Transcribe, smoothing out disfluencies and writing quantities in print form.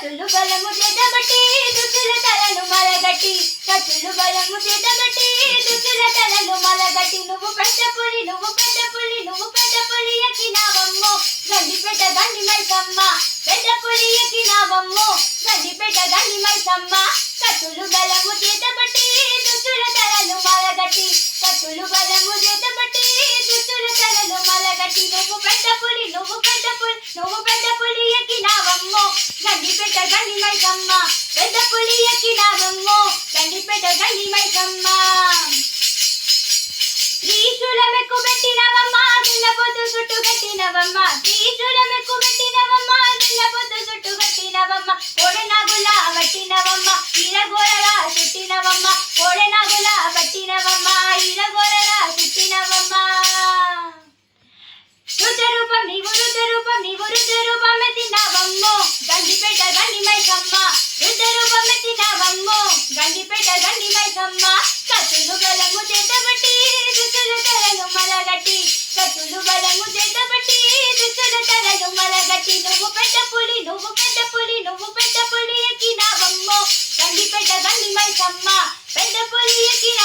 కత్తులు బలము చేతబట్టి దుష్టుల తలను మలగట్టి కత్తులు బలము చేతబట్టి దుష్టుల తలను మలగట్టి నువ్వు పెద్ద పులి నువ్వు పెద్ద పులి నువ్వు పెద్ద పులి ఎక్కినావమ్మో గండిపేట గండి మైసమ్మ పెద్ద పులి ఎక్కినావమ్మో గండిపేట గండి మైసమ్మ కత్తులు బలము చేతబట్టి దుష్టుల తలను మలగట్టి కత్తులు బలము చేతబట్టి దుష్టుల తలను మలగట్టి నువ్వు పెద్ద పులి నువ్వు పెద్ద పులి నువ్వు పెద్ద పులి ఎక్కినావమ్మో గండిపేట గండి మైసమ్మ పెద్ద పులి ఎక్కినావమ్మో గండిపేట గండి మైసమ్మ త్రిశూలమెక్కు పెట్టినవమ్మ దున్నపోతు చుట్టు కట్టినవమ్మ త్రిశూలమెక్కు పెట్టినవమ్మ దున్నపోతు చుట్టు కట్టినవమ్మ కోడెనాగుల పట్టినవమ్మ ఈరగోరలా చుట్టినవమ్మ కోడెనాగుల పట్టినవమ్మ ఈరగోరలా చుట్టినవమ్మ రుద్రరూపం నీవు రుద్రరూపం ఎత్తినావమ్మో గండిపేట గండి మైసమ్మ రుద్రరూపం ఎత్తినావమ్మో గండిపేట గండి మైసమ్మ కత్తులు బలము చేతబట్టి దుష్టుల తలను మలగట్టి కత్తులు బలము చేతబట్టి దుష్టుల తలను మలగట్టి నువ్వు పెద్ద పులి నువ్వు పెద్ద పులి నువ్వు పెద్ద పులి ఎక్కినావమ్మో గండిపేట గండి మైసమ్మ పెద్ద పులి ఎక్కిన